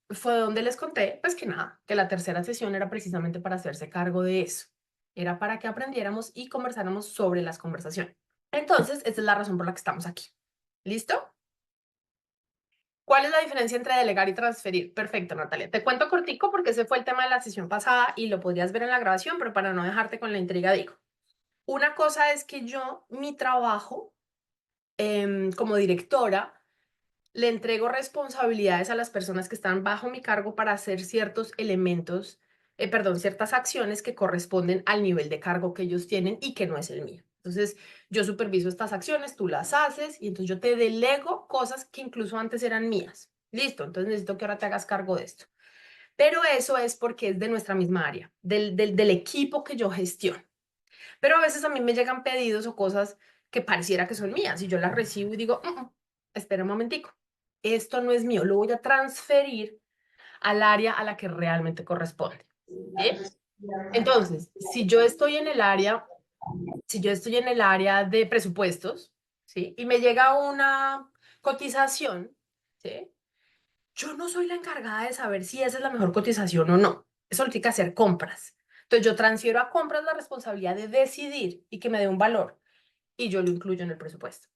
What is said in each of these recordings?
Fue donde les conté, pues que nada, que la tercera sesión era precisamente para hacerse cargo de eso. Era para que aprendiéramos y conversáramos sobre las conversaciones. Entonces, esta es la razón por la que estamos aquí. ¿Listo? ¿Cuál es la diferencia entre delegar y transferir? Perfecto, Natalia. Te cuento cortico porque ese fue el tema de la sesión pasada y lo podrías ver en la grabación, pero para no dejarte con la intriga digo. Una cosa es que yo, mi trabajo como directora, le entrego responsabilidades a las personas que están bajo mi cargo para hacer ciertos elementos, perdón, ciertas acciones que corresponden al nivel de cargo que ellos tienen y que no es el mío. Entonces, yo superviso estas acciones, tú las haces y entonces yo te delego cosas que incluso antes eran mías. Listo, entonces necesito que ahora te hagas cargo de esto. Pero eso es porque es de nuestra misma área, del equipo que yo gestiono. Pero a veces a mí me llegan pedidos o cosas que pareciera que son mías y yo las recibo y digo, espera un momentico, esto no es mío, lo voy a transferir al área a la que realmente corresponde. ¿Sí? Entonces, si yo estoy en el área de presupuestos, ¿sí? Y me llega una cotización, ¿sí? Yo no soy la encargada de saber si esa es la mejor cotización o no. Eso lo tiene que hacer compras. Entonces yo transfiero a compras la responsabilidad de decidir y que me dé un valor y yo lo incluyo en el presupuesto.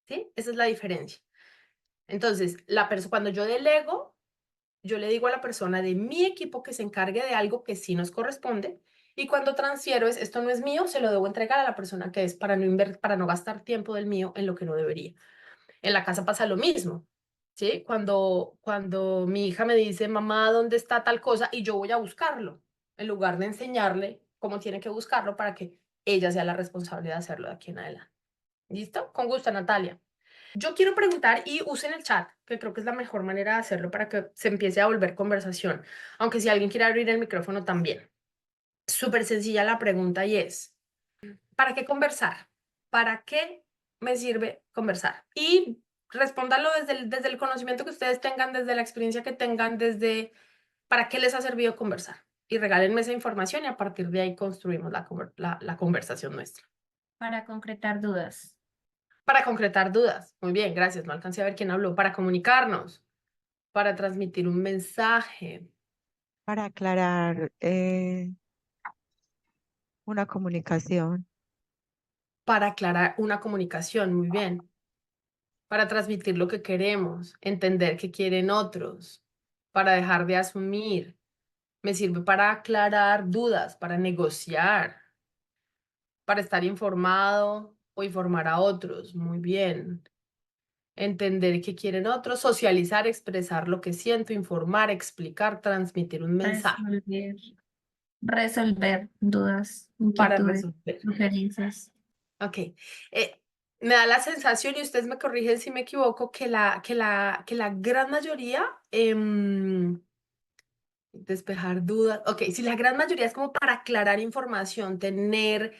¿Sí? Esa es la diferencia. Entonces, cuando yo delego, yo le digo a la persona de mi equipo que se encargue de algo que sí nos corresponde y cuando transfiero esto no es mío, se lo debo entregar a la persona que es para no gastar tiempo del mío en lo que no debería. En la casa pasa lo mismo, ¿sí? Cuando mi hija me dice, mamá, ¿dónde está tal cosa? Y yo voy a buscarlo, en lugar de enseñarle cómo tiene que buscarlo para que ella sea la responsable de hacerlo de aquí en adelante. ¿Listo? Con gusto, Natalia. Yo quiero preguntar y usen el chat, que creo que es la mejor manera de hacerlo para que se empiece a volver conversación. Aunque si alguien quiere abrir el micrófono también. Súper sencilla la pregunta y es, ¿para qué conversar? ¿Para qué me sirve conversar? Y respóndalo desde el conocimiento que ustedes tengan, desde la experiencia que tengan, desde para qué les ha servido conversar. Y regálenme esa información y a partir de ahí construimos la conversación nuestra. Para concretar dudas. Para concretar dudas. Muy bien, gracias. No alcancé a ver quién habló. Para comunicarnos, para transmitir un mensaje, Para aclarar una comunicación. para aclarar una comunicación. Muy bien. Para transmitir lo que queremos, entender qué quieren otros, para dejar de asumir. Me sirve para aclarar dudas, para negociar, para estar informado o informar a otros. Muy bien. Entender qué quieren otros, socializar, expresar lo que siento, informar, explicar, transmitir un mensaje Resolver. Resolver dudas, para inquietudes, resolver. sugerencias. Ok. Me da la sensación, y ustedes me corrigen si me equivoco, que la gran mayoría, despejar dudas, ok, si la gran mayoría es como para aclarar información, tener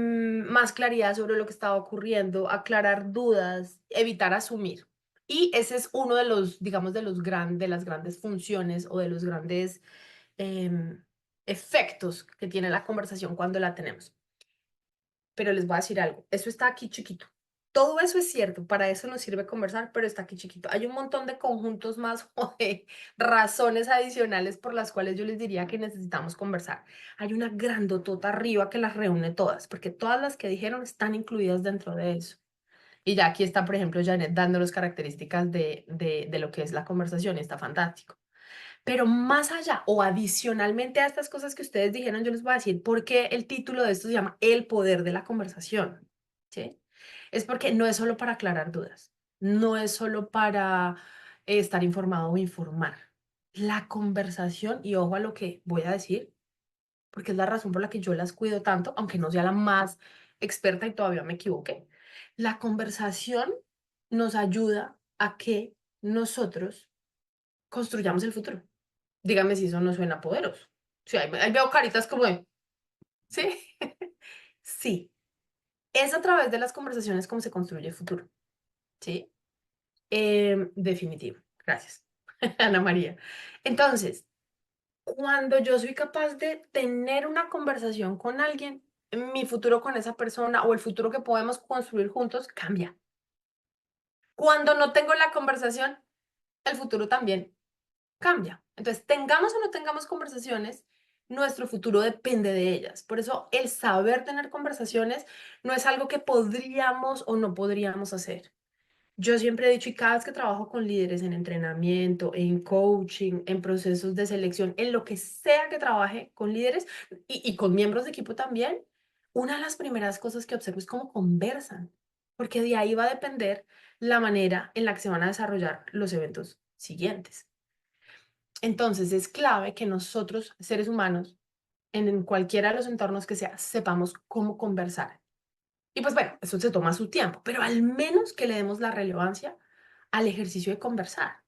más claridad sobre lo que estaba ocurriendo, aclarar dudas, evitar asumir. Y ese es uno de los, digamos, de las grandes funciones o de los grandes em, efectos que tiene la conversación cuando la tenemos. Pero les voy a decir algo, eso está aquí chiquito. Todo eso es cierto, para eso nos sirve conversar, pero está aquí chiquito. Hay un montón de conjuntos más o de razones adicionales por las cuales yo les diría que necesitamos conversar. Hay una grandotota arriba que las reúne todas, porque todas las que dijeron están incluidas dentro de eso. Y ya aquí está, por ejemplo, Janet dando las características de lo que es la conversación y está fantástico. Pero más allá o adicionalmente a estas cosas que ustedes dijeron, yo les voy a decir por qué el título de esto se llama El poder de la conversación, ¿sí? Es porque no es solo para aclarar dudas, no es solo para estar informado o informar. La conversación, y ojo a lo que voy a decir, porque es la razón por la que yo las cuido tanto, aunque no sea la más experta y todavía me equivoque, la conversación nos ayuda a que nosotros construyamos el futuro. Dígame si eso no suena poderoso. Sí, ahí veo caritas como de, ¿sí? Sí, es a través de las conversaciones como se construye el futuro, ¿sí? Definitivo. Gracias, Ana María. Entonces, cuando yo soy capaz de tener una conversación con alguien, mi futuro con esa persona o el futuro que podemos construir juntos cambia. Cuando no tengo la conversación, el futuro también. cambia. Entonces, tengamos o no tengamos conversaciones, nuestro futuro depende de ellas. Por eso, el saber tener conversaciones no es algo que podríamos o no podríamos hacer. Yo siempre he dicho, y cada vez que trabajo con líderes en entrenamiento, en coaching, en procesos de selección, en lo que sea que trabaje con líderes y con miembros de equipo también, una de las primeras cosas que observo es cómo conversan, porque de ahí va a depender la manera en la que se van a desarrollar los eventos siguientes. Entonces es clave que nosotros, seres humanos, en cualquiera de los entornos que sea, sepamos cómo conversar. Y pues bueno, eso se toma su tiempo, pero al menos que le demos la relevancia al ejercicio de conversar.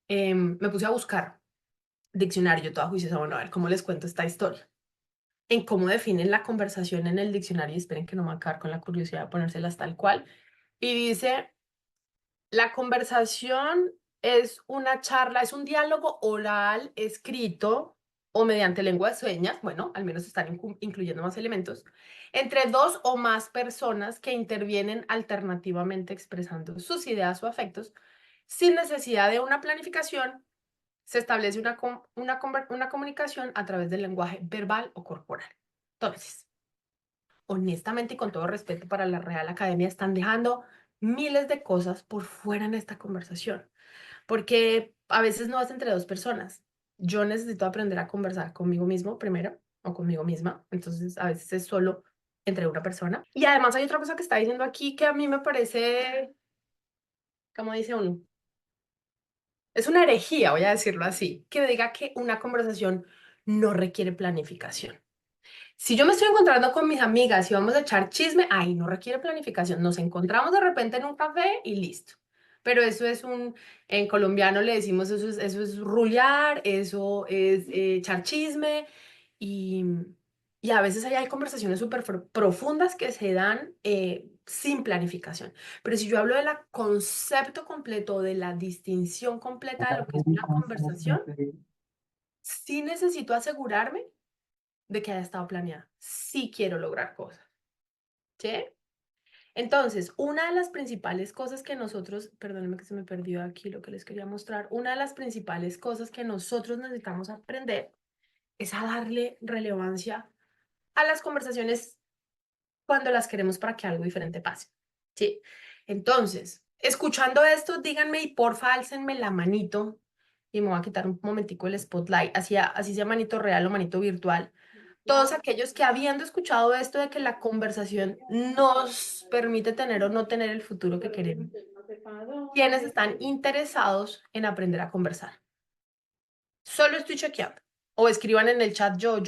Me puse a buscar diccionario, toda juiciosa, bueno, a ver cómo les cuento esta historia. En cómo definen la conversación en el diccionario, y esperen que no me voy a quedar con la curiosidad de ponérselas tal cual. Y dice, la conversación es una charla, es un diálogo oral escrito o mediante lengua de señas, bueno, al menos están incluyendo más elementos, entre dos o más personas que intervienen alternativamente expresando sus ideas o afectos sin necesidad de una planificación. Se establece una comunicación a través del lenguaje verbal o corporal. Entonces, honestamente y con todo respeto para la Real Academia, están dejando miles de cosas por fuera en esta conversación, porque a veces no es entre dos personas. Yo necesito aprender a conversar conmigo mismo primero o conmigo misma, entonces a veces es solo entre una persona. Y además hay otra cosa que está diciendo aquí que a mí me parece, como dice uno, es una herejía, voy a decirlo así, que diga que una conversación no requiere planificación. Si yo me estoy encontrando con mis amigas y vamos a echar chisme, ahí no requiere planificación. Nos encontramos de repente en un café y listo. Pero eso es en colombiano le decimos eso es rulear, eso es echar chisme y, y a veces ahí hay conversaciones súper profundas que se dan sin planificación. Pero si yo hablo del concepto completo, de la distinción completa de lo que es una conversación, sí necesito asegurarme de que haya estado planeada. Sí quiero lograr cosas, ¿sí? Entonces, una de las principales cosas que nosotros, perdónenme que se me perdió aquí lo que les quería mostrar, una de las principales cosas que nosotros necesitamos aprender es a darle relevancia a las conversaciones cuando las queremos para que algo diferente pase, ¿sí? Entonces, escuchando esto, díganme y porfa, álcenme la manito y me voy a quitar un momentico el spotlight, así sea manito real o manito virtual. Todos aquellos que habiendo escuchado esto de que la conversación nos permite tener o no tener el futuro que queremos, quienes están interesados en aprender a conversar. Solo estoy chequeando. O escriban en el chat yo,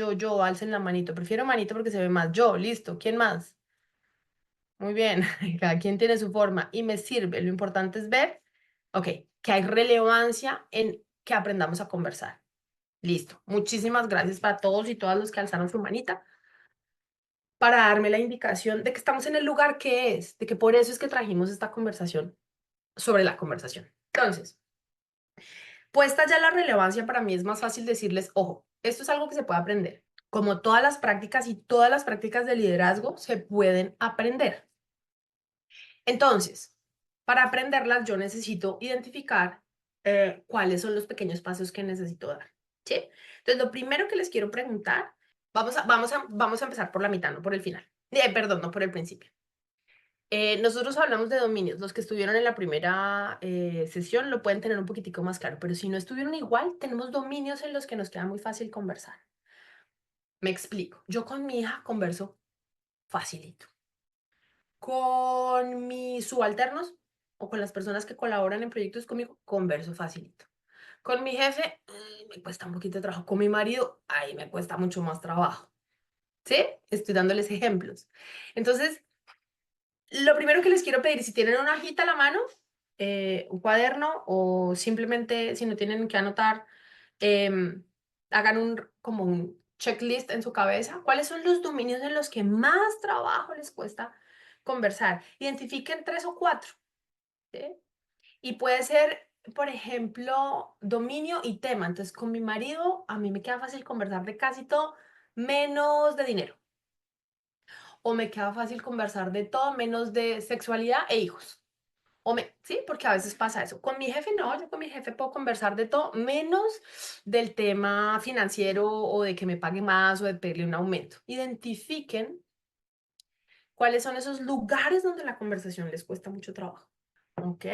alcen la manito. Prefiero manito porque se ve más. Yo, listo. ¿Quién más? Muy bien. Cada quien tiene su forma y me sirve. Lo importante es ver, ok, que hay relevancia en que aprendamos a conversar. Listo. Muchísimas gracias para todos y todas los que alzaron su manita, para darme la indicación de que estamos en el lugar que es, de que por eso es que trajimos esta conversación sobre la conversación. Entonces, puesta ya la relevancia, para mí es más fácil decirles, ojo, esto es algo que se puede aprender. Como todas las prácticas y todas las prácticas de liderazgo se pueden aprender. Entonces, para aprenderlas yo necesito identificar cuáles son los pequeños pasos que necesito dar, ¿sí? Entonces, lo primero que les quiero preguntar, vamos a empezar por la mitad, no por el final. Perdón, no por el principio. Nosotros hablamos de dominios. Los que estuvieron en la primera sesión lo pueden tener un poquitico más claro, pero si no estuvieron igual, tenemos dominios en los que nos queda muy fácil conversar. Me explico. Yo con mi hija converso facilito. Con mis subalternos o con las personas que colaboran en proyectos conmigo, converso facilito. Con mi jefe, me cuesta un poquito de trabajo. Con mi marido, ahí me cuesta mucho más trabajo. ¿Sí? Estoy dándoles ejemplos. Entonces, lo primero que les quiero pedir, si tienen una hojita a la mano, un cuaderno o simplemente si no tienen que anotar, hagan como un checklist en su cabeza. ¿Cuáles son los dominios en los que más trabajo les cuesta conversar? Identifiquen 3 o 4, ¿sí? Y puede ser, por ejemplo, dominio y tema. Entonces, con mi marido, a mí me queda fácil conversar de casi todo, menos de dinero. O me queda fácil conversar de todo, menos de sexualidad e hijos. Sí, porque a veces pasa eso. Con mi jefe no, yo con mi jefe puedo conversar de todo, menos del tema financiero o de que me pague más o de pedirle un aumento. Identifiquen cuáles son esos lugares donde la conversación les cuesta mucho trabajo. Ok,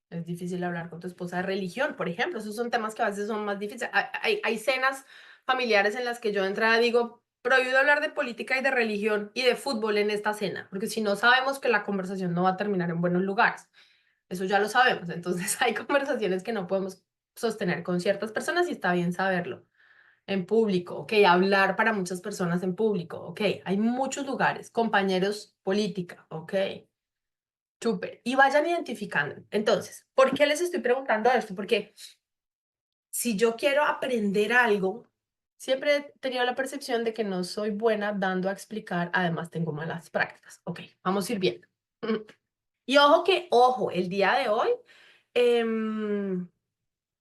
es difícil hablar con tu esposa de religión, por ejemplo. Esos son temas que a veces son más difíciles. Hay cenas familiares en las que yo de entrada digo, prohibido hablar de política y de religión y de fútbol en esta cena, porque si no sabemos que la conversación no va a terminar en buenos lugares. Eso ya lo sabemos. Entonces hay conversaciones que no podemos sostener con ciertas personas y está bien saberlo. En público, ok, hablar para muchas personas en público, ok, hay muchos lugares, compañeros, política, ok, súper, y vayan identificando. Entonces, ¿por qué les estoy preguntando esto? Porque si yo quiero aprender algo, siempre he tenido la percepción de que no soy buena dando a explicar, además tengo malas prácticas, ok, vamos a ir viendo. Y ojo, el día de hoy,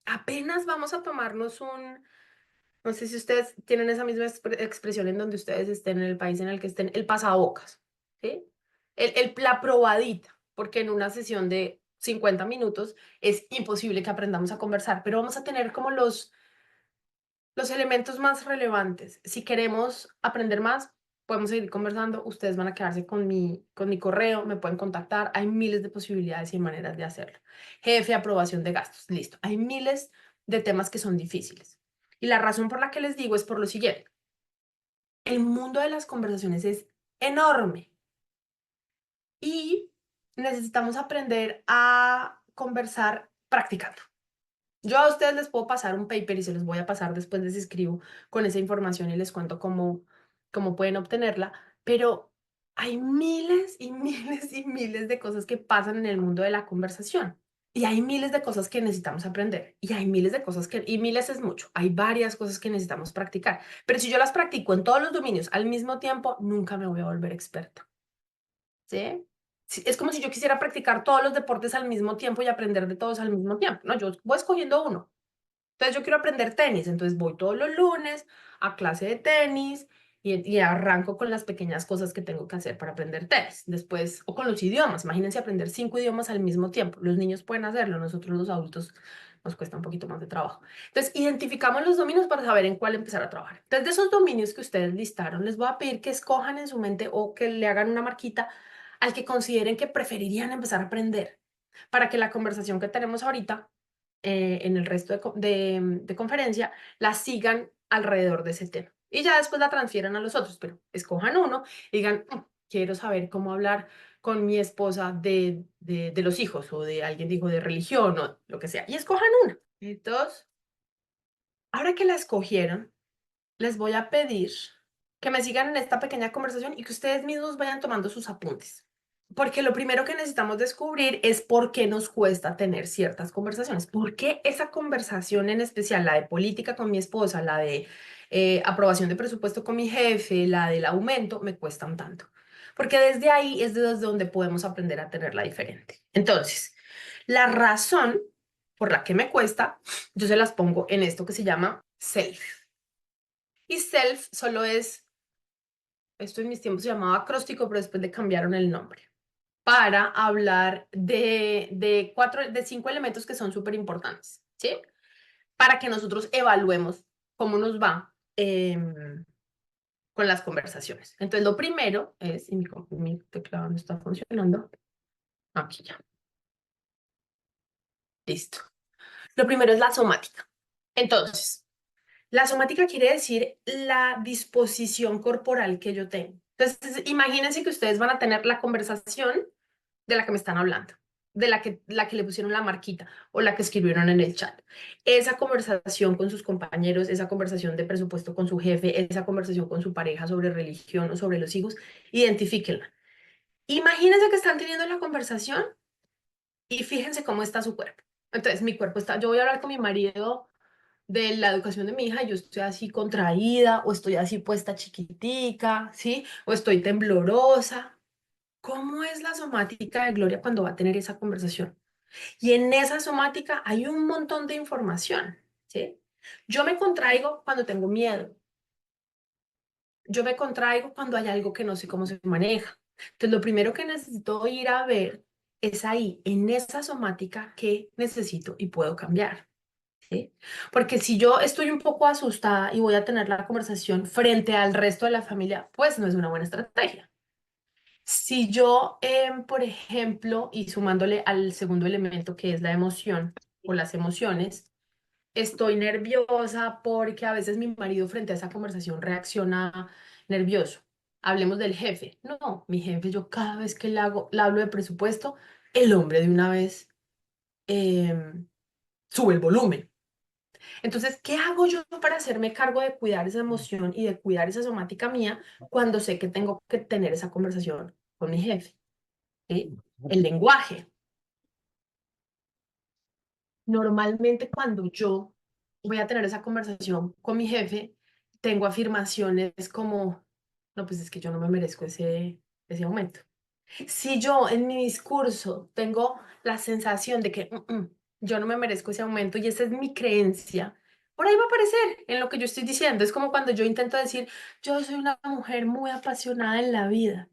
apenas vamos a tomarnos no sé si ustedes tienen esa misma expresión en donde ustedes estén, en el país en el que estén, el pasabocas, ¿sí? La probadita, porque en una sesión de 50 minutos es imposible que aprendamos a conversar, pero vamos a tener como los elementos más relevantes. Si queremos aprender más, podemos seguir conversando, ustedes van a quedarse con mi correo, me pueden contactar, hay miles de posibilidades y maneras de hacerlo. Jefe, aprobación de gastos, listo. Hay miles de temas que son difíciles. Y la razón por la que les digo es por lo siguiente. El mundo de las conversaciones es enorme y necesitamos aprender a conversar practicando. Yo a ustedes les puedo pasar un paper y se los voy a pasar después les escribo con esa información y les cuento cómo pueden obtenerla, pero hay miles y miles y miles de cosas que pasan en el mundo de la conversación. Y hay miles de cosas que necesitamos aprender. Y hay miles de cosas y miles es mucho, hay varias cosas que necesitamos practicar. Pero si yo las practico en todos los dominios al mismo tiempo, nunca me voy a volver experta. ¿Sí? Sí, es como si yo quisiera practicar todos los deportes al mismo tiempo y aprender de todos al mismo tiempo. No, yo voy escogiendo uno. Entonces yo quiero aprender tenis, entonces voy todos los lunes a clase de tenis y arranco con las pequeñas cosas que tengo que hacer para aprender tenis. Después, o con los idiomas, imagínense aprender 5 idiomas al mismo tiempo. Los niños pueden hacerlo, nosotros los adultos nos cuesta un poquito más de trabajo. Entonces, identificamos los dominios para saber en cuál empezar a trabajar. Entonces, de esos dominios que ustedes listaron, les voy a pedir que escojan en su mente o que le hagan una marquita al que consideren que preferirían empezar a aprender para que la conversación que tenemos ahorita en el resto de conferencia, la sigan alrededor de ese tema. Y ya después la transfieran a los otros, pero escojan uno y digan, quiero saber cómo hablar con mi esposa de los hijos o de alguien dijo de religión o lo que sea. Y escojan una. Entonces, ahora que la escogieron, les voy a pedir que me sigan en esta pequeña conversación y que ustedes mismos vayan tomando sus apuntes. Porque lo primero que necesitamos descubrir es por qué nos cuesta tener ciertas conversaciones. ¿Por qué esa conversación en especial, la de política con mi esposa, la de aprobación de presupuesto con mi jefe, la del aumento, me cuestan tanto? Porque desde ahí es desde donde podemos aprender a tenerla diferente. Entonces, la razón por la que me cuesta, yo se las pongo en esto que se llama self. Y self solo esto en mis tiempos se llamaba acróstico, pero después le cambiaron el nombre para hablar de 5 elementos que son súper importantes, ¿sí? Para que nosotros evaluemos cómo nos va con las conversaciones. Entonces, lo primero es, y mi teclado no está funcionando, aquí ya, listo. Lo primero es la somática. Entonces, la somática quiere decir la disposición corporal que yo tengo. Entonces, imagínense que ustedes van a tener la conversación de la que me están hablando, de la que le pusieron la marquita o la que escribieron en el chat. Esa conversación con sus compañeros, esa conversación de presupuesto con su jefe, esa conversación con su pareja sobre religión o sobre los hijos, identifíquenla. Imagínense que están teniendo la conversación y fíjense cómo está su cuerpo. Entonces, mi cuerpo está, yo voy a hablar con mi marido de la educación de mi hija y yo estoy así contraída o estoy así puesta chiquitica, ¿sí? O estoy temblorosa. ¿Cómo es la somática de Gloria cuando va a tener esa conversación? Y en esa somática hay un montón de información, ¿sí? Yo me contraigo cuando tengo miedo. Yo me contraigo cuando hay algo que no sé cómo se maneja. Entonces, lo primero que necesito ir a ver es ahí, en esa somática que necesito y puedo cambiar. ¿Sí? Porque si yo estoy un poco asustada y voy a tener la conversación frente al resto de la familia, pues no es una buena estrategia. Si yo, por ejemplo, y sumándole al segundo elemento que es la emoción o las emociones, estoy nerviosa porque a veces mi marido frente a esa conversación reacciona nervioso. Hablemos del jefe. No, mi jefe, yo cada vez que le hablo de presupuesto, el hombre de una vez sube el volumen. Entonces, ¿qué hago yo para hacerme cargo de cuidar esa emoción y de cuidar esa somática mía cuando sé que tengo que tener esa conversación con mi jefe? ¿Sí? El lenguaje. Normalmente cuando yo voy a tener esa conversación con mi jefe, tengo afirmaciones como, no, pues es que yo no me merezco ese aumento. Si yo en mi discurso tengo la sensación de que yo no me merezco ese aumento y esa es mi creencia, por ahí va a aparecer en lo que yo estoy diciendo. Es como cuando yo intento decir, yo soy una mujer muy apasionada en la vida.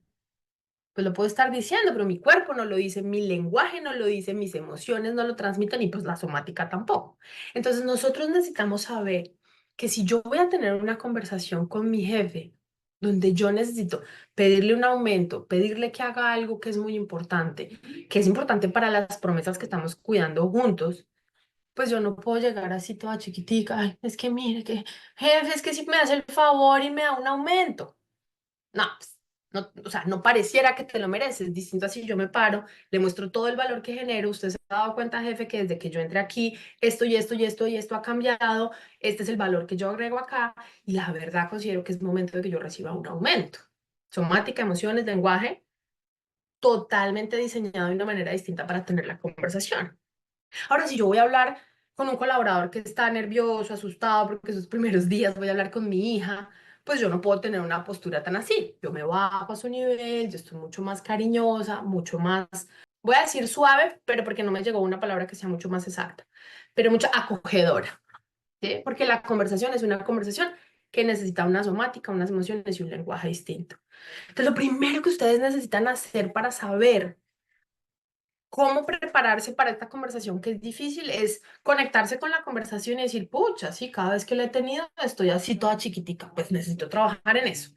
Pues lo puedo estar diciendo, pero mi cuerpo no lo dice, mi lenguaje no lo dice, mis emociones no lo transmiten y pues la somática tampoco. Entonces nosotros necesitamos saber que si yo voy a tener una conversación con mi jefe, donde yo necesito pedirle un aumento, pedirle que haga algo que es importante para las promesas que estamos cuidando juntos, pues yo no puedo llegar así toda chiquitica, ay, es que mire que, jefe, es que si me hace el favor y me da un aumento. No, pues, no, o sea, no pareciera que te lo mereces. Distinto así, yo me paro, le muestro todo el valor que genero. Usted se ha dado cuenta, jefe, que desde que yo entré aquí, esto y esto y esto y esto ha cambiado. Este es el valor que yo agrego acá. Y la verdad considero que es momento de que yo reciba un aumento. Somática, emociones, lenguaje, totalmente diseñado de una manera distinta para tener la conversación. Ahora, si yo voy a hablar con un colaborador que está nervioso, asustado, porque esos primeros días voy a hablar con mi hija, pues yo no puedo tener una postura tan así. Yo me bajo a su nivel, yo estoy mucho más cariñosa, mucho más, voy a decir suave, pero porque no me llegó una palabra que sea mucho más exacta, pero mucho acogedora, ¿sí? Porque la conversación es una conversación que necesita una somática, unas emociones y un lenguaje distinto. Entonces, lo primero que ustedes necesitan hacer para saber cómo prepararse para esta conversación que es difícil es conectarse con la conversación y decir, pucha, sí, cada vez que la he tenido estoy así toda chiquitica, pues necesito trabajar en eso.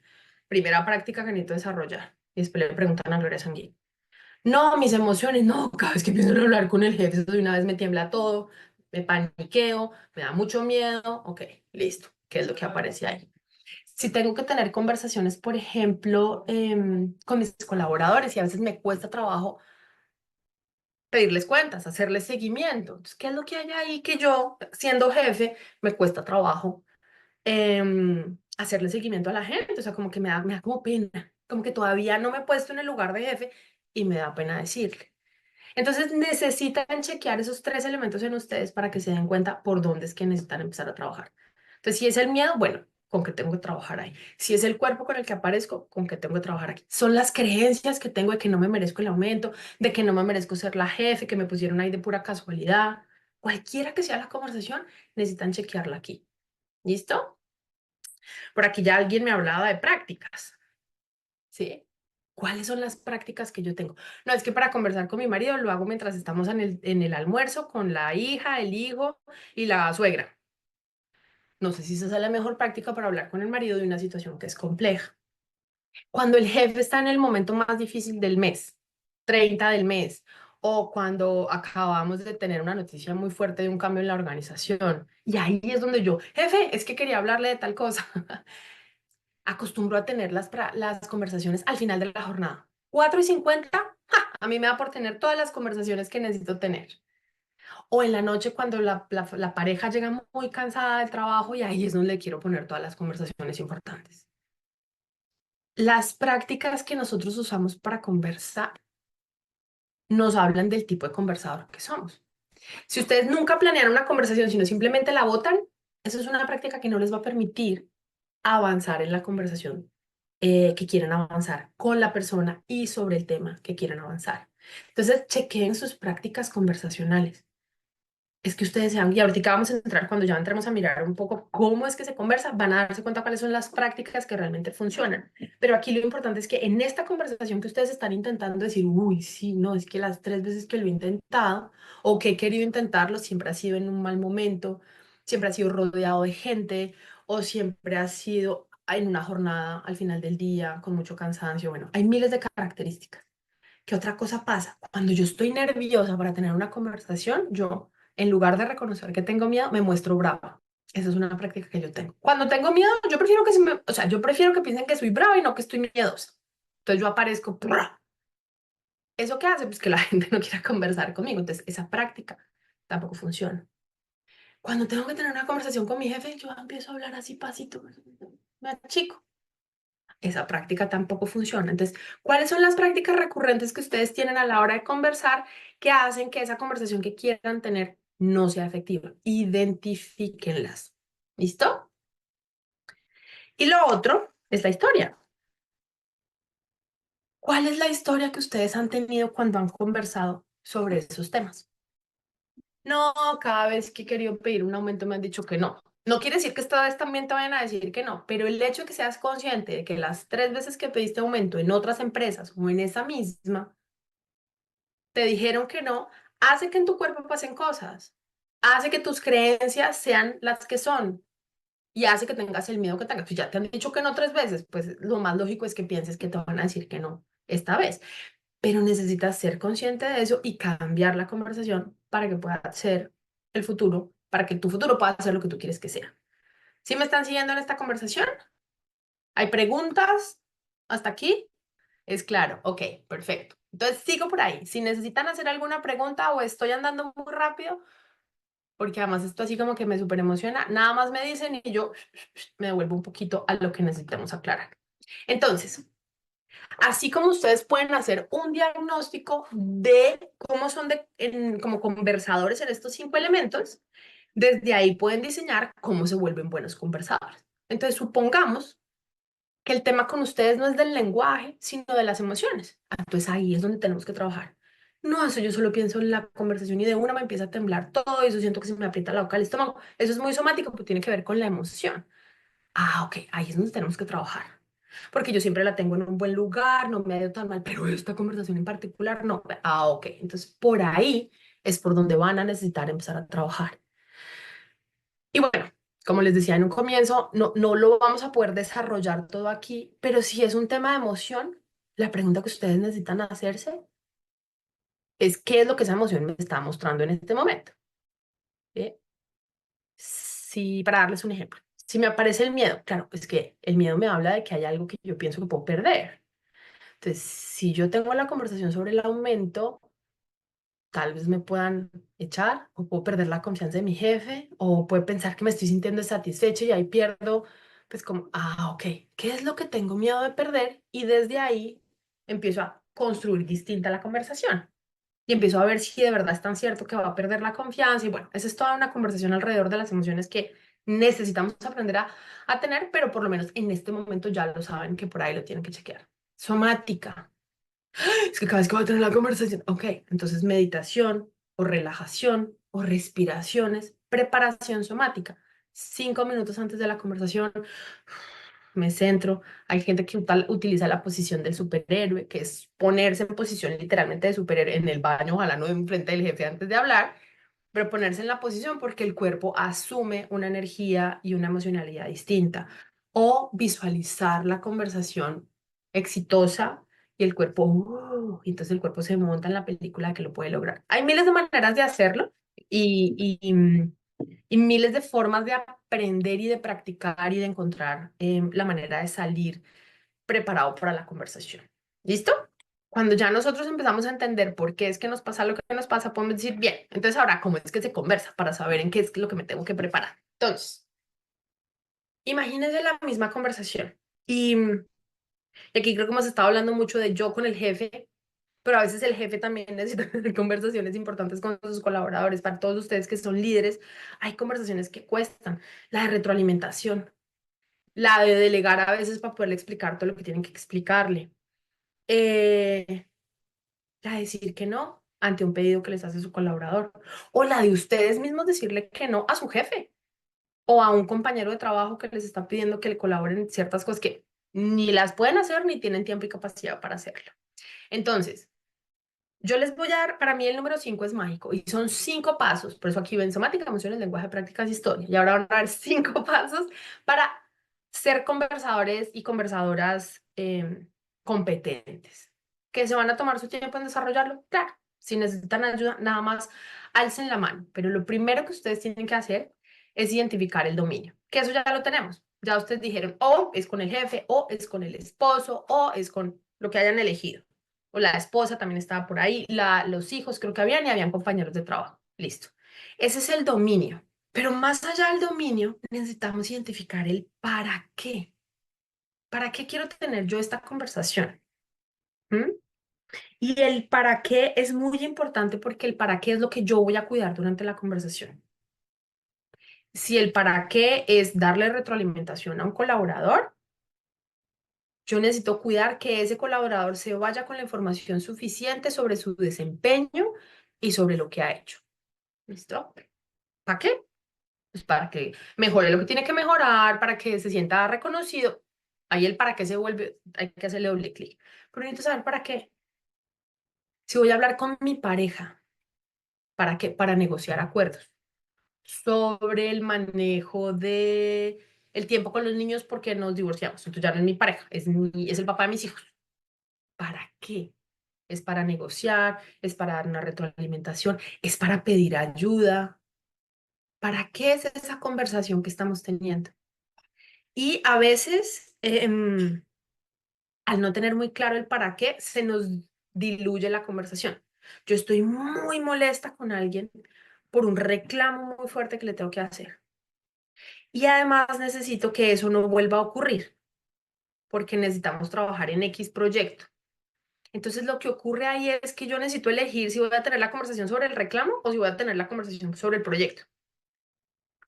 Primera práctica que necesito desarrollar. Y después le preguntan a Gloria Sanguín. No, mis emociones, no, cada vez que pienso en hablar con el jefe, de una vez me tiembla todo, me paniqueo, me da mucho miedo. Ok, listo. ¿Qué es lo que aparece ahí? Si tengo que tener conversaciones, por ejemplo, con mis colaboradores y a veces me cuesta trabajo pedirles cuentas, hacerles seguimiento. Entonces, ¿qué es lo que hay ahí que yo, siendo jefe, me cuesta trabajo hacerle seguimiento a la gente? O sea, como que me da como pena, como que todavía no me he puesto en el lugar de jefe y me da pena decirle. Entonces, necesitan chequear esos tres elementos en ustedes para que se den cuenta por dónde es que necesitan empezar a trabajar. Entonces, si es el miedo, bueno, con qué tengo que trabajar ahí. Si es el cuerpo con el que aparezco, con qué tengo que trabajar aquí. Son las creencias que tengo de que no me merezco el aumento, de que no me merezco ser la jefe, que me pusieron ahí de pura casualidad. Cualquiera que sea la conversación, necesitan chequearla aquí. ¿Listo? Por aquí ya alguien me hablaba de prácticas. ¿Sí? ¿Cuáles son las prácticas que yo tengo? No, es que para conversar con mi marido lo hago mientras estamos en el almuerzo con la hija, el hijo y la suegra. No sé si esa es la mejor práctica para hablar con el marido de una situación que es compleja. Cuando el jefe está en el momento más difícil del mes, 30 del mes, o cuando acabamos de tener una noticia muy fuerte de un cambio en la organización, y ahí es donde yo, jefe, es que quería hablarle de tal cosa. Acostumbro a tener las conversaciones al final de la jornada. 4:50, ¡ja! A mí me da por tener todas las conversaciones que necesito tener. O en la noche cuando la pareja llega muy cansada del trabajo y ahí es donde le quiero poner todas las conversaciones importantes. Las prácticas que nosotros usamos para conversar nos hablan del tipo de conversador que somos. Si ustedes nunca planean una conversación, sino simplemente la botan, eso es una práctica que no les va a permitir avanzar en la conversación que quieren avanzar con la persona y sobre el tema que quieren avanzar. Entonces, chequeen sus prácticas conversacionales. es que ustedes sean, y ahorita vamos a entrar, cuando ya entremos a mirar un poco cómo es que se conversa, van a darse cuenta cuáles son las prácticas que realmente funcionan. Pero aquí lo importante es que en esta conversación que ustedes están intentando decir, uy, sí, no, es que las 3 veces que lo he intentado o que he querido intentarlo siempre ha sido en un mal momento, siempre ha sido rodeado de gente o siempre ha sido en una jornada al final del día con mucho cansancio. Bueno, hay miles de características. ¿Qué otra cosa pasa? Cuando yo estoy nerviosa para tener una conversación, yo, en lugar de reconocer que tengo miedo, me muestro brava. Esa es una práctica que yo tengo. Cuando tengo miedo, yo prefiero que o sea, yo prefiero que piensen que soy brava y no que estoy miedosa. Entonces yo aparezco, ¡prra! ¿Eso qué hace? Pues que la gente no quiera conversar conmigo. Entonces esa práctica tampoco funciona. Cuando tengo que tener una conversación con mi jefe, yo empiezo a hablar así pasito, me achico. Esa práctica tampoco funciona. Entonces, ¿cuáles son las prácticas recurrentes que ustedes tienen a la hora de conversar que hacen que esa conversación que quieran tener no sea efectiva? Identifíquenlas. ¿Listo? Y lo otro es la historia. ¿Cuál es la historia que ustedes han tenido cuando han conversado sobre esos temas? No, cada vez que he querido pedir un aumento me han dicho que no. No quiere decir que esta vez también te vayan a decir que no, pero el hecho de que seas consciente de que las 3 veces que pediste aumento en otras empresas o en esa misma, te dijeron que no, hace que en tu cuerpo pasen cosas, hace que tus creencias sean las que son y hace que tengas el miedo que tengas. Pues ya te han dicho que no 3 veces, pues lo más lógico es que pienses que te van a decir que no esta vez, pero necesitas ser consciente de eso y cambiar la conversación para que pueda ser el futuro, para que tu futuro pueda ser lo que tú quieres que sea. ¿Sí me están siguiendo en esta conversación? ¿Hay preguntas hasta aquí? Es claro, ok, perfecto. Entonces sigo por ahí. Si necesitan hacer alguna pregunta o estoy andando muy rápido, porque además esto así como que me súper emociona, nada más me dicen y yo me devuelvo un poquito a lo que necesitamos aclarar. Entonces, así como ustedes pueden hacer un diagnóstico de cómo son como conversadores en estos 5 elementos, desde ahí pueden diseñar cómo se vuelven buenos conversadores. Entonces, supongamos que el tema con ustedes no es del lenguaje, sino de las emociones. Entonces ahí es donde tenemos que trabajar. No, eso yo solo pienso en la conversación y de una me empieza a temblar todo, eso siento que se me aprieta la boca, el estómago. Eso es muy somático, pero tiene que ver con la emoción. Ah, ok, ahí es donde tenemos que trabajar. Porque yo siempre la tengo en un buen lugar, no me ha ido tan mal, pero esta conversación en particular no. Ah, ok, entonces por ahí es por donde van a necesitar empezar a trabajar. Y bueno, como les decía en un comienzo, no lo vamos a poder desarrollar todo aquí, pero si es un tema de emoción, la pregunta que ustedes necesitan hacerse es qué es lo que esa emoción me está mostrando en este momento. ¿Sí? Si, para darles un ejemplo, si me aparece el miedo, claro, pues que el miedo me habla de que hay algo que yo pienso que puedo perder. Entonces, si yo tengo la conversación sobre el aumento, tal vez me puedan echar o puedo perder la confianza de mi jefe o puede pensar que me estoy sintiendo satisfecho y ahí pierdo, pues como, ah, ok, ¿qué es lo que tengo miedo de perder? Y desde ahí empiezo a construir distinta la conversación y empiezo a ver si de verdad es tan cierto que va a perder la confianza y bueno, esa es toda una conversación alrededor de las emociones que necesitamos aprender a tener, pero por lo menos en este momento ya lo saben que por ahí lo tienen que chequear. Somática. Es que cada vez que voy a tener la conversación, ok, entonces meditación o relajación o respiraciones, preparación somática. 5 minutos antes de la conversación me centro. Hay gente que utiliza la posición del superhéroe, que es ponerse en posición literalmente de superhéroe en el baño, ojalá no enfrente del jefe antes de hablar, pero ponerse en la posición porque el cuerpo asume una energía y una emocionalidad distinta. O visualizar la conversación exitosa y el cuerpo, y entonces el cuerpo se monta en la película que lo puede lograr. Hay miles de maneras de hacerlo y miles de formas de aprender y de practicar y de encontrar la manera de salir preparado para la conversación. ¿Listo? Cuando ya nosotros empezamos a entender por qué es que nos pasa lo que nos pasa, podemos decir, bien, entonces ahora, ¿cómo es que se conversa para saber en qué es lo que me tengo que preparar? Entonces, imagínense la misma conversación. Y aquí creo que hemos estado hablando mucho de yo con el jefe, pero a veces el jefe también necesita tener conversaciones importantes con sus colaboradores. Para todos ustedes que son líderes, hay conversaciones que cuestan. La de retroalimentación, la de delegar a veces para poderle explicar todo lo que tienen que explicarle. La de decir que no, ante un pedido que les hace su colaborador. O la de ustedes mismos decirle que no a su jefe o a un compañero de trabajo que les está pidiendo que le colaboren en ciertas cosas que ni las pueden hacer ni tienen tiempo y capacidad para hacerlo. Entonces, yo les voy a dar, para mí el número 5 es mágico y son 5 pasos, por eso aquí ven somática, emociones, lenguaje, prácticas, historia. Y ahora van a dar 5 pasos para ser conversadores y conversadoras competentes. ¿Que se van a tomar su tiempo en desarrollarlo? Claro. Si necesitan ayuda, nada más alcen la mano. Pero lo primero que ustedes tienen que hacer es identificar el dominio, que eso ya lo tenemos. Ya ustedes dijeron, o es con el jefe, o es con el esposo, o es con lo que hayan elegido. O la esposa también estaba por ahí, los hijos creo que habían y habían compañeros de trabajo. Listo. Ese es el dominio. Pero más allá del dominio, necesitamos identificar el para qué. ¿Para qué quiero tener yo esta conversación? ¿Mm? Y el para qué es muy importante porque el para qué es lo que yo voy a cuidar durante la conversación. Si el para qué es darle retroalimentación a un colaborador, yo necesito cuidar que ese colaborador se vaya con la información suficiente sobre su desempeño y sobre lo que ha hecho. ¿Listo? ¿Para qué? Pues para que mejore lo que tiene que mejorar, para que se sienta reconocido. Ahí el para qué se vuelve, hay que hacerle doble clic. Pero necesito saber para qué. Si voy a hablar con mi pareja, ¿para qué? Para negociar acuerdos sobre el manejo de el tiempo con los niños porque nos divorciamos. Entonces ya no es mi pareja, es el papá de mis hijos. ¿Para qué? Es para negociar, es para dar una retroalimentación, es para pedir ayuda. ¿Para qué es esa conversación que estamos teniendo? Y a veces, al no tener muy claro el para qué, se nos diluye la conversación. Yo estoy muy molesta con alguien por un reclamo muy fuerte que le tengo que hacer. Y además necesito que eso no vuelva a ocurrir, porque necesitamos trabajar en X proyecto. Entonces lo que ocurre ahí es que yo necesito elegir si voy a tener la conversación sobre el reclamo o si voy a tener la conversación sobre el proyecto.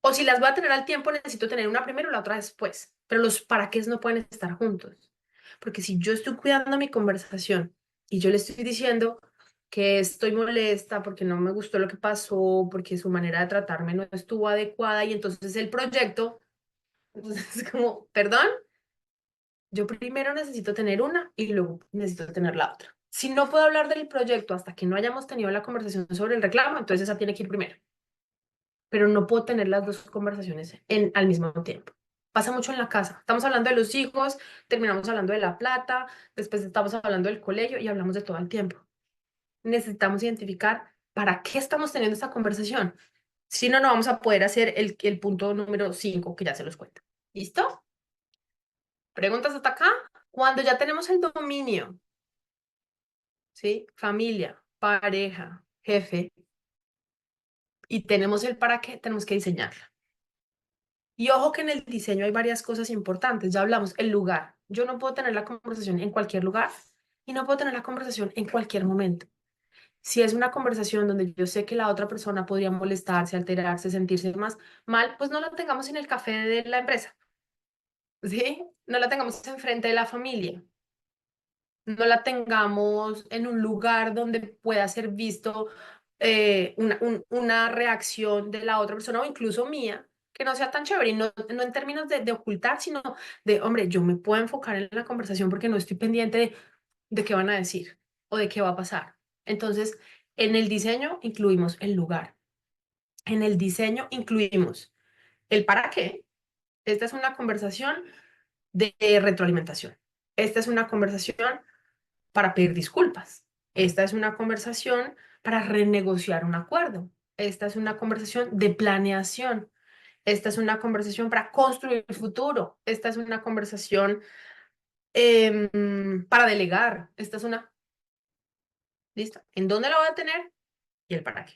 O si las voy a tener al tiempo, necesito tener una primero y la otra después. Pero los para qué no pueden estar juntos. Porque si yo estoy cuidando mi conversación y yo le estoy diciendo que estoy molesta porque no me gustó lo que pasó, porque su manera de tratarme no estuvo adecuada y entonces el proyecto, entonces es como, perdón, yo primero necesito tener una y luego necesito tener la otra. Si no puedo hablar del proyecto hasta que no hayamos tenido la conversación sobre el reclamo, entonces esa tiene que ir primero. Pero no puedo tener las dos conversaciones al mismo tiempo. Pasa mucho en la casa. Estamos hablando de los hijos, terminamos hablando de la plata, después estamos hablando del colegio y hablamos de todo el tiempo. Necesitamos identificar para qué estamos teniendo esta conversación. Si no, no vamos a poder hacer el punto número 5 que ya se los cuento. ¿Listo? ¿Preguntas hasta acá? Cuando ya tenemos el dominio, ¿sí? Familia, pareja, jefe, y tenemos el para qué, tenemos que diseñarla. Y ojo que en el diseño hay varias cosas importantes. Ya hablamos, el lugar. Yo no puedo tener la conversación en cualquier lugar y no puedo tener la conversación en cualquier momento. Si es una conversación donde yo sé que la otra persona podría molestarse, alterarse, sentirse más mal, pues no la tengamos en el café de la empresa, ¿sí? No la tengamos enfrente de la familia. No la tengamos en un lugar donde pueda ser visto una reacción de la otra persona o incluso mía, que no sea tan chévere, y no en términos de ocultar, sino de, hombre, yo me puedo enfocar en la conversación porque no estoy pendiente de qué van a decir o de qué va a pasar. Entonces, en el diseño incluimos el lugar. En el diseño incluimos el para qué. Esta es una conversación de retroalimentación. Esta es una conversación para pedir disculpas. Esta es una conversación para renegociar un acuerdo. Esta es una conversación de planeación. Esta es una conversación para construir el futuro. Esta es una conversación para delegar. Esta es una... ¿Listo? ¿En dónde la voy a tener? Y el para qué.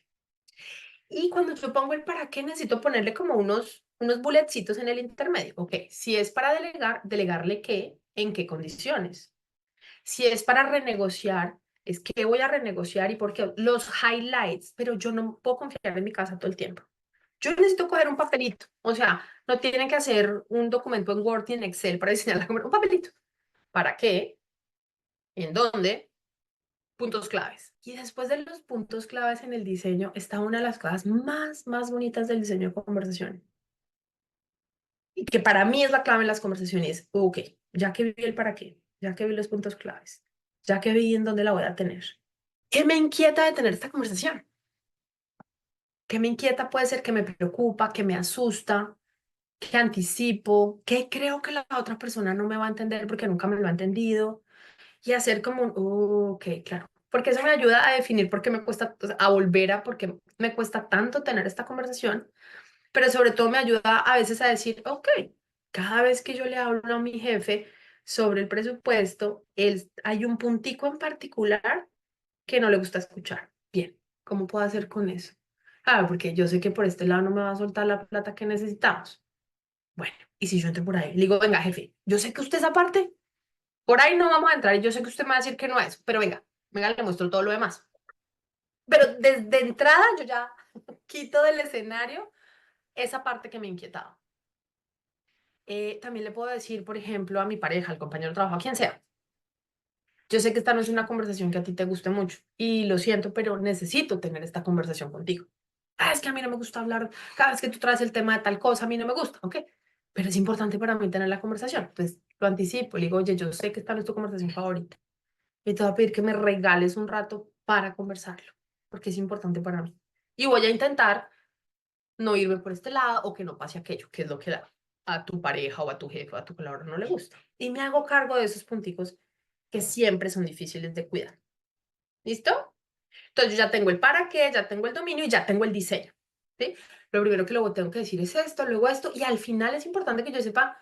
Y cuando yo pongo el para qué, necesito ponerle como unos bulletcitos en el intermedio. Ok, si es para delegar, delegarle qué, en qué condiciones. Si es para renegociar, es que voy a renegociar y por qué los highlights, pero yo no puedo confiar en mi casa todo el tiempo. Yo necesito coger un papelito, o sea, no tienen que hacer un documento en Word y en Excel para diseñar un papelito. ¿Para qué? ¿En dónde? puntos claves. Y después de los puntos claves en el diseño está una de las cosas más bonitas del diseño de conversación. Y que para mí es la clave en las conversaciones. Ok, ya que vi el para qué, ya que vi los puntos claves, ya que vi en dónde la voy a tener. ¿Qué me inquieta de tener esta conversación? ¿Qué me inquieta? Puede ser que me preocupa, que me asusta, que anticipo, que creo que la otra persona no me va a entender porque nunca me lo ha entendido. Y hacer como un, ok, claro. Porque eso me ayuda a definir por qué me cuesta, o sea, a volver a por qué me cuesta tanto tener esta conversación, pero sobre todo me ayuda a veces a decir, ok, cada vez que yo le hablo a mi jefe sobre el presupuesto, hay un puntico en particular que no le gusta escuchar. Bien, ¿cómo puedo hacer con eso? Ah, porque yo sé que por este lado no me va a soltar la plata que necesitamos. Bueno, y si yo entro por ahí, le digo, venga, jefe, yo sé que usted es aparte, por ahí no vamos a entrar y yo sé que usted me va a decir que no es, pero venga, le muestro todo lo demás. Pero desde entrada yo ya quito del escenario esa parte que me inquietaba. También le puedo decir, por ejemplo, a mi pareja, al compañero de trabajo, a quien sea. Yo sé que esta no es una conversación que a ti te guste mucho y lo siento, pero necesito tener esta conversación contigo. Ah, es que a mí no me gusta hablar, cada vez que tú traes el tema de tal cosa, a mí no me gusta, ¿ok? Pero es importante para mí tener la conversación. Entonces lo anticipo, le digo, oye, yo sé que esta no es tu conversación favorita y te voy a pedir que me regales un rato para conversarlo, porque es importante para mí. Y voy a intentar no irme por este lado o que no pase aquello, que es lo que a tu pareja o a tu jefe o a tu colaborador no le gusta. Y me hago cargo de esos punticos que siempre son difíciles de cuidar. ¿Listo? Entonces yo ya tengo el para qué, ya tengo el dominio y ya tengo el diseño. ¿Sí? Lo primero que luego tengo que decir es esto, luego esto, y al final es importante que yo sepa,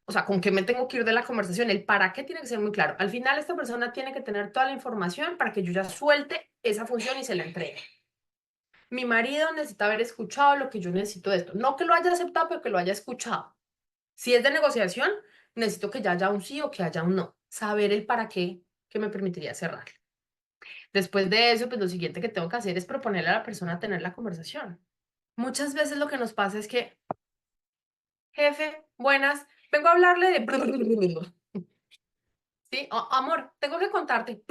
o sea, con qué me tengo que ir de la conversación. El para qué tiene que ser muy claro. Al final esta persona tiene que tener toda la información para que yo ya suelte esa función y se la entregue. Mi marido necesita haber escuchado lo que yo necesito de esto. No que lo haya aceptado, pero que lo haya escuchado. Si es de negociación, necesito que ya haya un sí o que haya un no. Saber el para qué que me permitiría cerrar. Después de eso, pues lo siguiente que tengo que hacer es proponerle a la persona tener la conversación. Muchas veces lo que nos pasa es que, jefe, buenas, vengo a hablarle de... ¿Sí? Amor, tengo que contarte.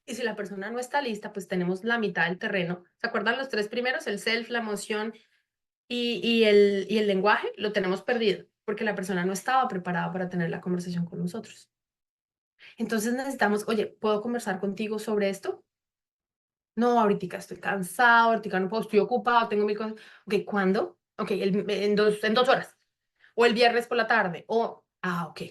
Y si la persona no está lista, pues tenemos la mitad del terreno. ¿Se acuerdan los tres primeros? El self, la emoción y el lenguaje. Lo tenemos perdido porque la persona no estaba preparada para tener la conversación con nosotros. Entonces necesitamos, oye, ¿puedo conversar contigo sobre esto? No, ahorita estoy cansado, ahorita no puedo, estoy ocupado, tengo mil cosas. Ok, ¿cuándo? Ok, en dos horas. O el viernes por la tarde. Ok.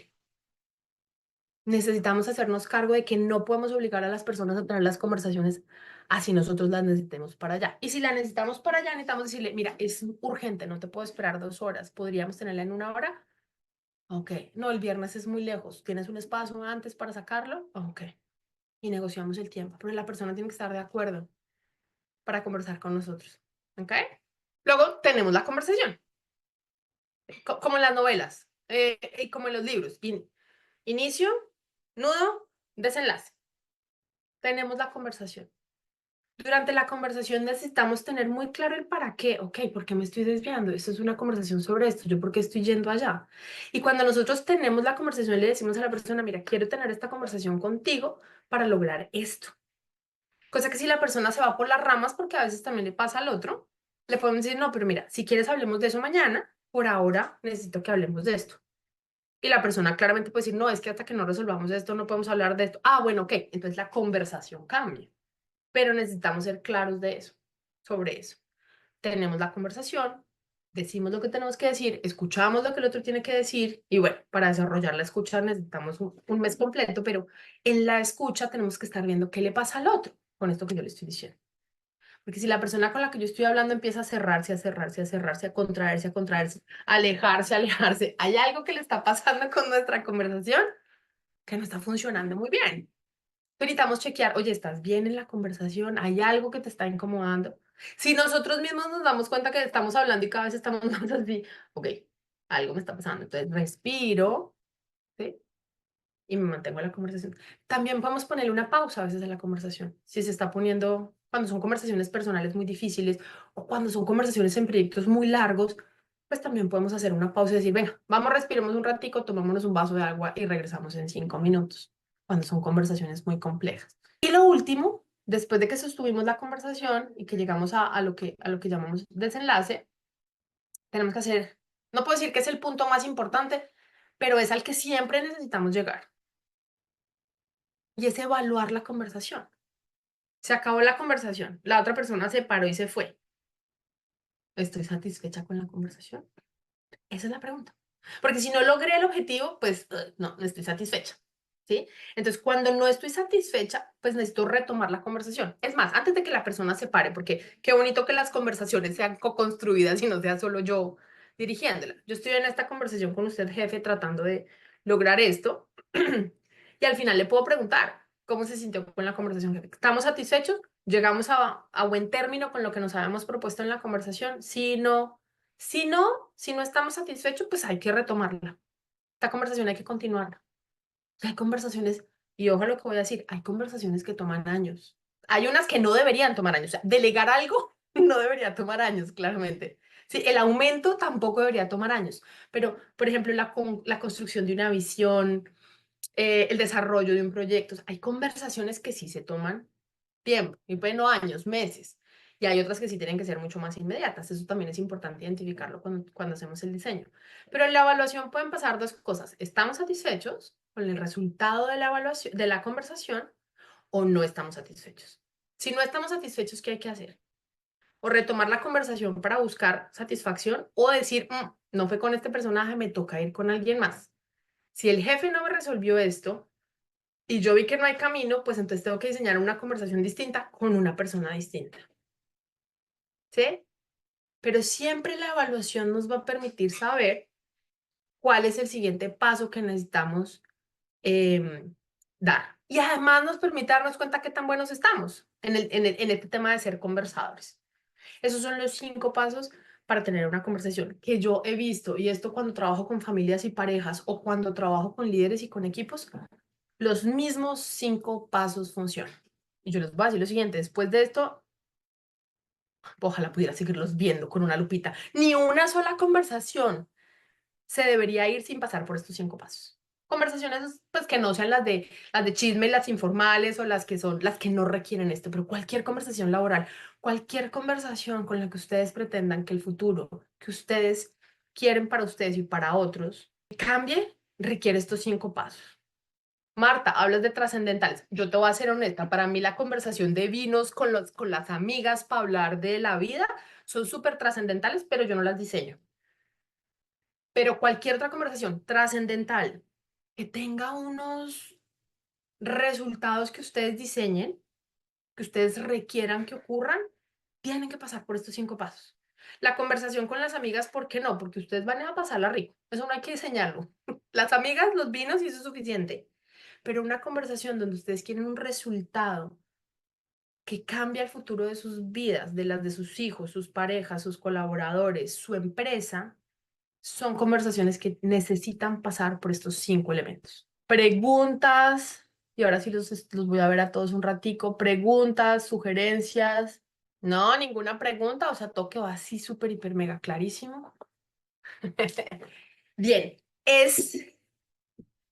Necesitamos hacernos cargo de que no podemos obligar a las personas a tener las conversaciones así nosotros las necesitemos para allá. Y si la necesitamos para allá, necesitamos decirle, mira, es urgente, no te puedo esperar 2 horas, ¿podríamos tenerla en 1 hora? Ok, no, el viernes es muy lejos, ¿tienes un espacio antes para sacarlo? Ok, y negociamos el tiempo, pero la persona tiene que estar de acuerdo para conversar con nosotros. ¿Ok? Luego tenemos la conversación, como en las novelas y como en los libros. Inicio, nudo, desenlace. Tenemos la conversación. Durante la conversación necesitamos tener muy claro el para qué. Ok, ¿por qué me estoy desviando? Esto es una conversación sobre esto. ¿Yo por qué estoy yendo allá? Y cuando nosotros tenemos la conversación, le decimos a la persona, mira, quiero tener esta conversación contigo para lograr esto. Cosa que si la persona se va por las ramas, porque a veces también le pasa al otro, le podemos decir, no, pero mira, si quieres hablemos de eso mañana, por ahora necesito que hablemos de esto. Y la persona claramente puede decir, no, es que hasta que no resolvamos esto no podemos hablar de esto. Ah, bueno, ok, entonces la conversación cambia, pero necesitamos ser claros de eso, sobre eso. Tenemos la conversación, decimos lo que tenemos que decir, escuchamos lo que el otro tiene que decir y bueno, para desarrollar la escucha necesitamos un mes completo, pero en la escucha tenemos que estar viendo qué le pasa al otro con esto que yo le estoy diciendo. Porque si la persona con la que yo estoy hablando empieza a cerrarse, a cerrarse, a cerrarse, a contraerse, a alejarse, a alejarse, hay algo que le está pasando con nuestra conversación que no está funcionando muy bien. Necesitamos chequear, oye, ¿estás bien en la conversación? ¿Hay algo que te está incomodando? Si nosotros mismos nos damos cuenta que estamos hablando y cada vez estamos más así, ok, algo me está pasando. Entonces respiro, ¿sí? Y me mantengo en la conversación. También podemos ponerle una pausa a veces en la conversación. Si se está poniendo, cuando son conversaciones personales muy difíciles o cuando son conversaciones en proyectos muy largos, pues también podemos hacer una pausa y decir, venga, vamos, respiremos un ratico, tomémonos un vaso de agua y regresamos en 5 minutos. cuando son conversaciones muy complejas. Y lo último, después de que sostuvimos la conversación y que llegamos a lo que llamamos desenlace, tenemos que hacer, no puedo decir que es el punto más importante, pero es al que siempre necesitamos llegar. Y es evaluar la conversación. Se acabó la conversación, la otra persona se paró y se fue. ¿Estoy satisfecha con la conversación? Esa es la pregunta. Porque si no logré el objetivo, pues no estoy satisfecha. ¿Sí? Entonces, cuando no estoy satisfecha, pues necesito retomar la conversación. Es más, antes de que la persona se pare, porque qué bonito que las conversaciones sean co-construidas y no sea solo yo dirigiéndola. Yo estoy en esta conversación con usted, jefe, tratando de lograr esto. Y al final le puedo preguntar, ¿cómo se sintió con la conversación, jefe? ¿Estamos satisfechos? ¿Llegamos a buen término con lo que nos habíamos propuesto en la conversación? Si no, si no estamos satisfechos, pues hay que retomarla. Esta conversación hay que continuarla. Hay conversaciones, y ojo a lo que voy a decir, hay conversaciones que toman años. Hay unas que no deberían tomar años. O sea, delegar algo no debería tomar años, claramente. Sí, el aumento tampoco debería tomar años. Pero, por ejemplo, la construcción de una visión, el desarrollo de un proyecto, hay conversaciones que sí se toman tiempo, y pues no años, meses. Y hay otras que sí tienen que ser mucho más inmediatas. Eso también es importante identificarlo cuando hacemos el diseño. Pero en la evaluación pueden pasar dos cosas. ¿Estamos satisfechos con el resultado de la evaluación, de la conversación, o no estamos satisfechos? Si no estamos satisfechos, ¿qué hay que hacer? O retomar la conversación para buscar satisfacción, o decir, no fue con este personaje, me toca ir con alguien más. Si el jefe no me resolvió esto, y yo vi que no hay camino, pues entonces tengo que diseñar una conversación distinta con una persona distinta. ¿Sí? Pero siempre la evaluación nos va a permitir saber cuál es el siguiente paso que necesitamos dar. Y además nos permite darnos cuenta qué tan buenos estamos en este tema de ser conversadores. Esos son los 5 pasos para tener una conversación que yo he visto, y esto cuando trabajo con familias y parejas o cuando trabajo con líderes y con equipos, los mismos 5 pasos funcionan. Y yo les voy a decir lo siguiente, después de esto, ojalá pudiera seguirlos viendo con una lupita. Ni una sola conversación se debería ir sin pasar por estos 5 pasos. Conversaciones pues que no sean las de chisme, las informales o las que son las que no requieren esto, pero cualquier conversación laboral, cualquier conversación con la que ustedes pretendan que el futuro que ustedes quieren para ustedes y para otros cambie, requiere estos 5 pasos. Marta, hablas de trascendentales. Yo te voy a ser honesta, para mí la conversación de vinos con las amigas para hablar de la vida son súper trascendentales, pero yo no las diseño. Pero cualquier otra conversación trascendental que tenga unos resultados que ustedes diseñen, que ustedes requieran que ocurran, tienen que pasar por estos 5 pasos. La conversación con las amigas, ¿por qué no? Porque ustedes van a pasarla rico. Eso no hay que diseñarlo. Las amigas, los vinos y eso es suficiente. Pero una conversación donde ustedes quieren un resultado que cambia el futuro de sus vidas, de las de sus hijos, sus parejas, sus colaboradores, su empresa, son conversaciones que necesitan pasar por estos 5 elementos. Preguntas, y ahora sí los voy a ver a todos un ratico. Preguntas, sugerencias. No, ninguna pregunta, o sea, todo quedó así súper, hiper, mega clarísimo. Bien, es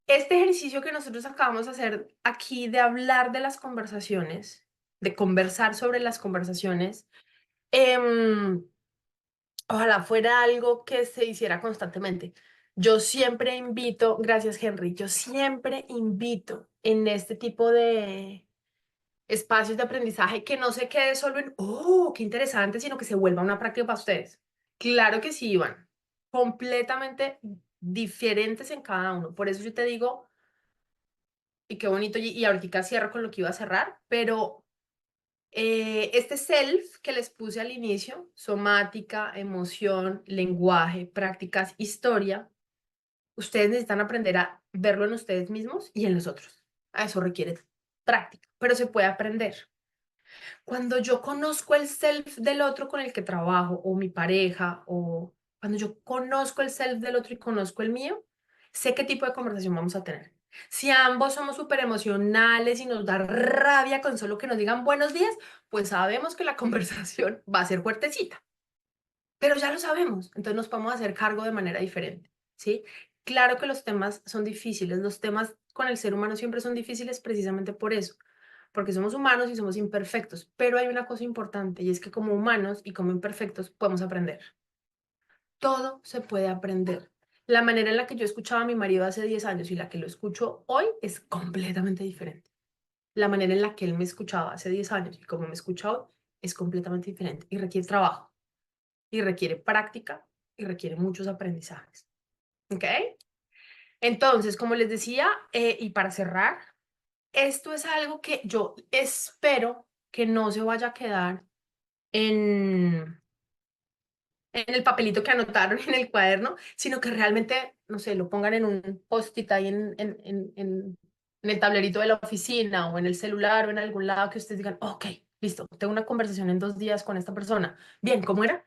este ejercicio que nosotros acabamos de hacer aquí de hablar de las conversaciones, de conversar sobre las conversaciones, em, ojalá fuera algo que se hiciera constantemente. Yo siempre invito, gracias Henry, yo siempre invito en este tipo de espacios de aprendizaje que no se quede solo en, oh, qué interesante, sino que se vuelva una práctica para ustedes. Claro que sí, Iván, completamente diferentes en cada uno. Por eso yo te digo, y qué bonito, y ahorita cierro con lo que iba a cerrar, pero este self que les puse al inicio, somática, emoción, lenguaje, prácticas, historia, ustedes necesitan aprender a verlo en ustedes mismos y en los otros. A eso requiere práctica, pero se puede aprender. Cuando yo conozco el self del otro con el que trabajo, o mi pareja, o cuando yo conozco el self del otro y conozco el mío, sé qué tipo de conversación vamos a tener. Si ambos somos súper emocionales y nos da rabia con solo que nos digan buenos días, pues sabemos que la conversación va a ser fuertecita. Pero ya lo sabemos, entonces nos podemos hacer cargo de manera diferente, ¿sí? Claro que los temas son difíciles, los temas con el ser humano siempre son difíciles precisamente por eso, porque somos humanos y somos imperfectos, pero hay una cosa importante y es que como humanos y como imperfectos podemos aprender. Todo se puede aprender. La manera en la que yo escuchaba a mi marido hace 10 años y la que lo escucho hoy es completamente diferente. La manera en la que él me escuchaba hace 10 años y como me escucha hoy es completamente diferente y requiere trabajo y requiere práctica y requiere muchos aprendizajes. ¿Ok? Entonces, como les decía, y para cerrar, esto es algo que yo espero que no se vaya a quedar en, en el papelito que anotaron en el cuaderno, sino que realmente, no sé, lo pongan en un post-it ahí en el tablerito de la oficina o en el celular o en algún lado que ustedes digan, ok, listo, tengo una conversación en 2 días con esta persona. Bien, ¿cómo era?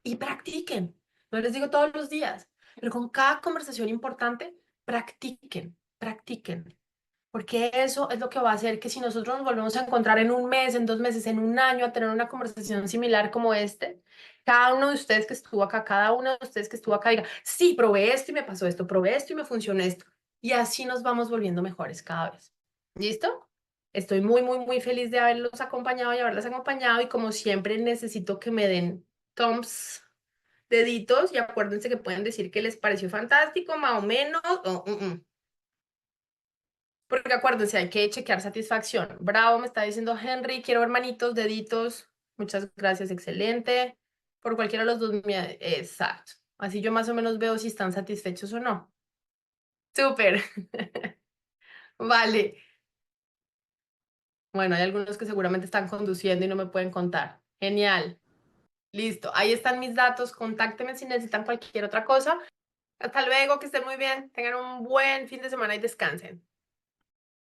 Y practiquen. No les digo todos los días, pero con cada conversación importante, practiquen, practiquen. Porque eso es lo que va a hacer que si nosotros nos volvemos a encontrar en un mes, en 2 meses, en un año, a tener una conversación similar como cada uno de ustedes que estuvo acá, cada uno de ustedes que estuvo acá diga, sí, probé esto y me pasó esto, probé esto y me funcionó esto. Y así nos vamos volviendo mejores cada vez. ¿Listo? Estoy muy, muy, muy feliz de haberlos acompañado y haberlas acompañado y como siempre necesito que me den thumbs, deditos y acuérdense que pueden decir que les pareció fantástico, más o menos, o porque acuérdense, hay que chequear satisfacción. Bravo, me está diciendo Henry, quiero ver manitos, deditos. Muchas gracias, excelente. Por cualquiera de los dos, exacto. Así yo más o menos veo si están satisfechos o no. Súper. Vale. Bueno, hay algunos que seguramente están conduciendo y no me pueden contar. Genial. Listo. Ahí están mis datos. Contáctenme si necesitan cualquier otra cosa. Hasta luego, que estén muy bien. Tengan un buen fin de semana y descansen.